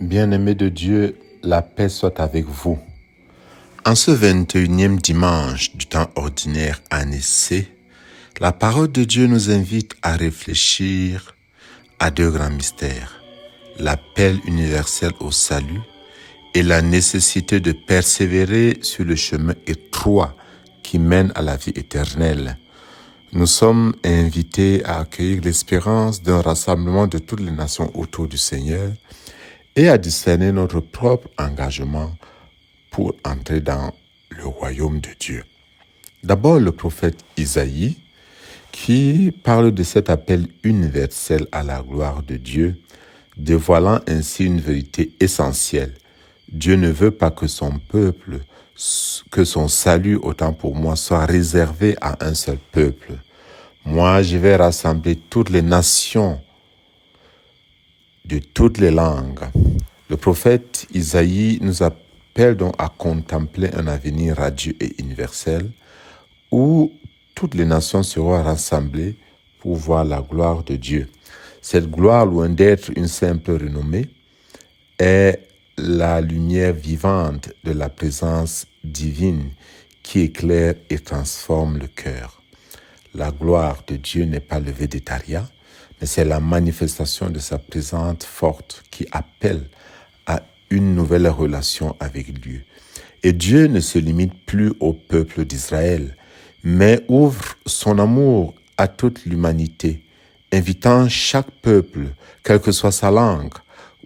Bien-aimés de Dieu, la paix soit avec vous. En ce 21e dimanche du temps ordinaire année C, la parole de Dieu nous invite à réfléchir à deux grands mystères, l'appel universel au salut et la nécessité de persévérer sur le chemin étroit qui mène à la vie éternelle. Nous sommes invités à accueillir l'espérance d'un rassemblement de toutes les nations autour du Seigneur et à discerner notre propre engagement pour entrer dans le royaume de Dieu. D'abord, le prophète Isaïe, qui parle de cet appel universel à la gloire de Dieu, dévoilant ainsi une vérité essentielle. Dieu ne veut pas que son peuple, que son salut, autant pour moi, soit réservé à un seul peuple. Moi, je vais rassembler toutes les nations de toutes les langues. Le prophète Isaïe nous appelle donc à contempler un avenir radieux et universel où toutes les nations seront rassemblées pour voir la gloire de Dieu. Cette gloire, loin d'être une simple renommée, est la lumière vivante de la présence divine qui éclaire et transforme le cœur. La gloire de Dieu n'est pas le végétariat, mais c'est la manifestation de sa présence forte qui appelle à une nouvelle relation avec Dieu. Et Dieu ne se limite plus au peuple d'Israël, mais ouvre son amour à toute l'humanité, invitant chaque peuple, quelle que soit sa langue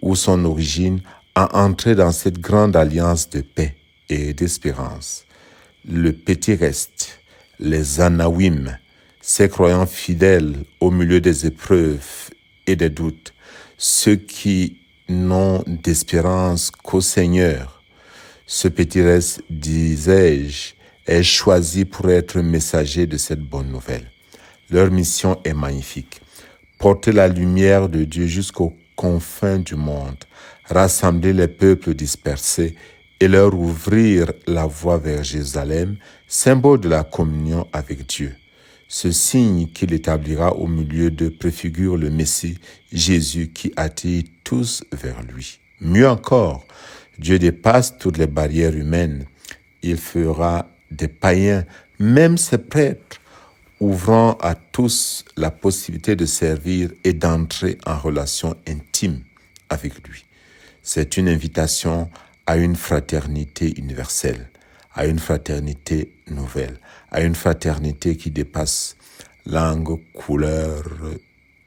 ou son origine, à entrer dans cette grande alliance de paix et d'espérance. Le petit reste, les Anawim, ces croyants fidèles au milieu des épreuves et des doutes, ceux qui n'ont d'espérance qu'au Seigneur. Ce petit reste, disais-je, est choisi pour être messager de cette bonne nouvelle. Leur mission est magnifique. Porter la lumière de Dieu jusqu'aux confins du monde, rassembler les peuples dispersés et leur ouvrir la voie vers Jérusalem, symbole de la communion avec Dieu. Ce signe qu'il établira au milieu d'eux préfigure le Messie, Jésus, qui attire tous vers lui. Mieux encore, Dieu dépasse toutes les barrières humaines. Il fera des païens, même ses prêtres, ouvrant à tous la possibilité de servir et d'entrer en relation intime avec lui. C'est une invitation à une fraternité universelle, à une fraternité nouvelle, à une fraternité qui dépasse langue, couleur,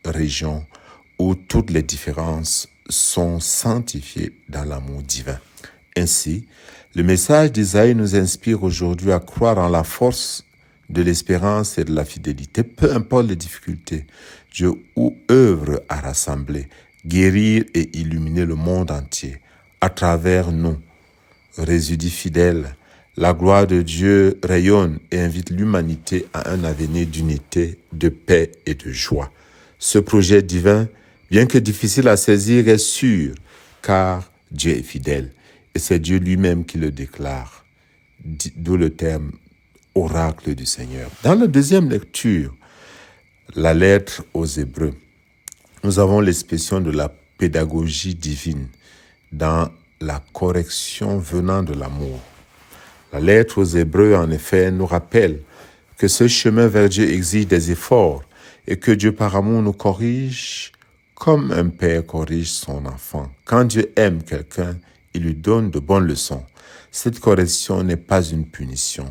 région, où toutes les différences sont sanctifiées dans l'amour divin. Ainsi, le message d'Isaïe nous inspire aujourd'hui à croire en la force de l'espérance et de la fidélité, peu importe les difficultés. Dieu œuvre à rassembler, guérir et illuminer le monde entier à travers nous. Résidus fidèles, la gloire de Dieu rayonne et invite l'humanité à un avenir d'unité, de paix et de joie. Ce projet divin, bien que difficile à saisir, est sûr, car Dieu est fidèle. Et c'est Dieu lui-même qui le déclare, d'où le terme oracle du Seigneur. Dans la deuxième lecture, la lettre aux Hébreux, nous avons l'expression de la pédagogie divine dans la correction venant de l'amour. La lettre aux Hébreux, en effet, nous rappelle que ce chemin vers Dieu exige des efforts et que Dieu, par amour, nous corrige comme un père corrige son enfant. Quand Dieu aime quelqu'un, il lui donne de bonnes leçons. Cette correction n'est pas une punition,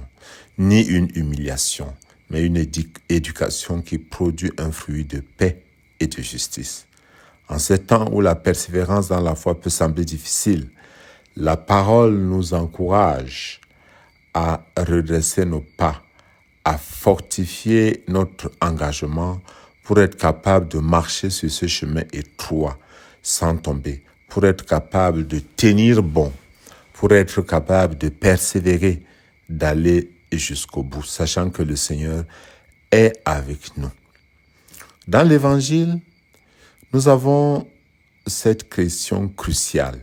ni une humiliation, mais une éducation qui produit un fruit de paix et de justice. En ces temps où la persévérance dans la foi peut sembler difficile, la parole nous encourage à redresser nos pas, à fortifier notre engagement pour être capable de marcher sur ce chemin étroit sans tomber, pour être capable de tenir bon, pour être capable de persévérer, d'aller jusqu'au bout, sachant que le Seigneur est avec nous. Dans l'Évangile, nous avons cette question cruciale.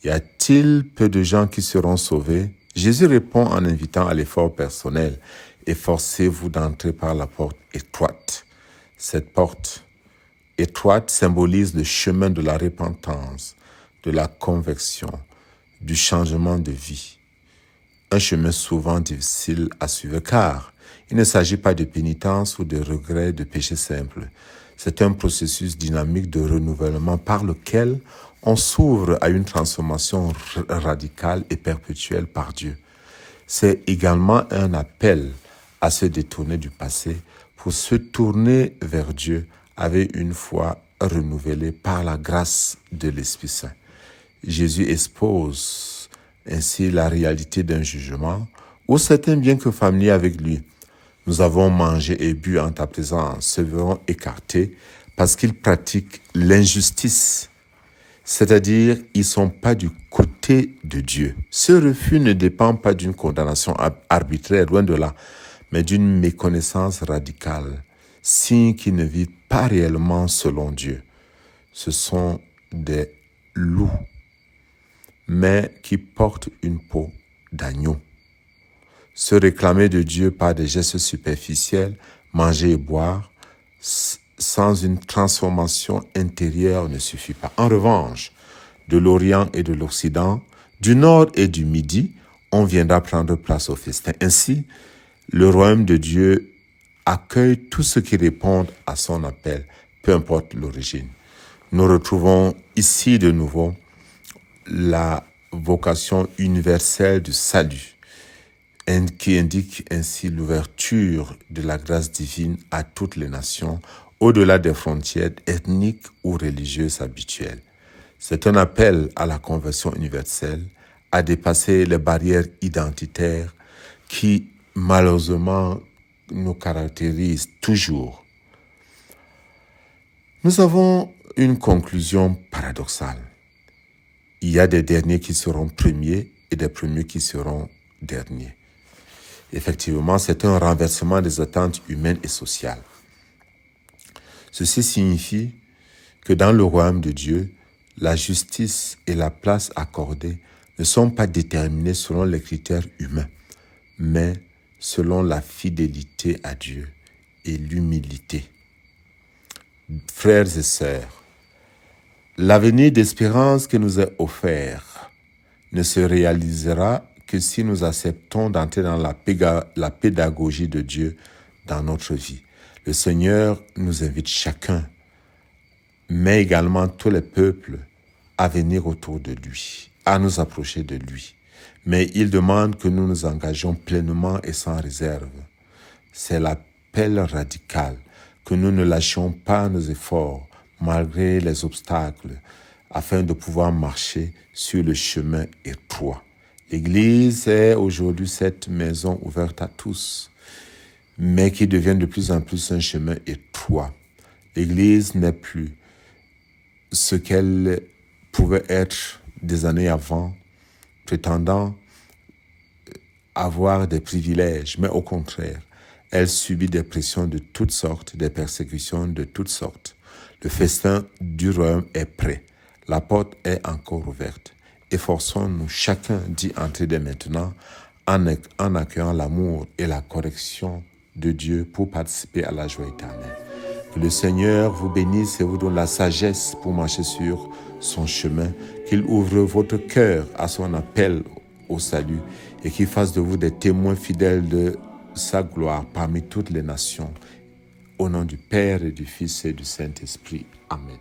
Y a-t-il peu de gens qui seront sauvés? Jésus répond en invitant à l'effort personnel. Efforcez-vous d'entrer par la porte étroite. Cette porte étroite symbolise le chemin de la repentance, de la conversion, du changement de vie. Un chemin souvent difficile à suivre car il ne s'agit pas de pénitence ou de regret de péché simple. C'est un processus dynamique de renouvellement par lequel on s'ouvre à une transformation radicale et perpétuelle par Dieu. C'est également un appel à se détourner du passé pour se tourner vers Dieu avec une foi renouvelée par la grâce de l'Esprit Saint. Jésus expose ainsi la réalité d'un jugement où certains, bien que familiers avec lui, nous avons mangé et bu en ta présence, se verront écartés parce qu'ils pratiquent l'injustice. C'est-à-dire, ils ne sont pas du côté de Dieu. Ce refus ne dépend pas d'une condamnation arbitraire, loin de là, mais d'une méconnaissance radicale, signe qu'ils ne vivent pas réellement selon Dieu. Ce sont des loups, mais qui portent une peau d'agneau. Se réclamer de Dieu par des gestes superficiels, manger et boire, sans une transformation intérieure ne suffit pas. En revanche, de l'Orient et de l'Occident, du Nord et du Midi, on viendra prendre place au festin. Ainsi, le royaume de Dieu accueille tous ceux qui répondent à son appel, peu importe l'origine. Nous retrouvons ici de nouveau la vocation universelle du salut, qui indique ainsi l'ouverture de la grâce divine à toutes les nations, au-delà des frontières ethniques ou religieuses habituelles. C'est un appel à la conversion universelle, à dépasser les barrières identitaires qui, malheureusement, nous caractérisent toujours. Nous avons une conclusion paradoxale. Il y a des derniers qui seront premiers et des premiers qui seront derniers. Effectivement, c'est un renversement des attentes humaines et sociales. Ceci signifie que dans le royaume de Dieu, la justice et la place accordée ne sont pas déterminées selon les critères humains, mais selon la fidélité à Dieu et l'humilité. Frères et sœurs, l'avenir d'espérance qui nous est offert ne se réalisera que si nous acceptons d'entrer dans la pédagogie de Dieu dans notre vie. Le Seigneur nous invite chacun, mais également tous les peuples, à venir autour de lui, à nous approcher de lui. Mais il demande que nous nous engagions pleinement et sans réserve. C'est l'appel radical, que nous ne lâchions pas nos efforts, malgré les obstacles, afin de pouvoir marcher sur le chemin étroit. L'Église est aujourd'hui cette maison ouverte à tous, mais qui devient de plus en plus un chemin étroit. L'Église n'est plus ce qu'elle pouvait être des années avant, prétendant avoir des privilèges, mais au contraire, elle subit des pressions de toutes sortes, des persécutions de toutes sortes. Le festin du royaume est prêt, la porte est encore ouverte. Efforçons-nous chacun d'y entrer dès maintenant en accueillant l'amour et la correction de Dieu pour participer à la joie éternelle. Que le Seigneur vous bénisse et vous donne la sagesse pour marcher sur son chemin, qu'il ouvre votre cœur à son appel au salut et qu'il fasse de vous des témoins fidèles de sa gloire parmi toutes les nations. Au nom du Père et du Fils et du Saint-Esprit. Amen.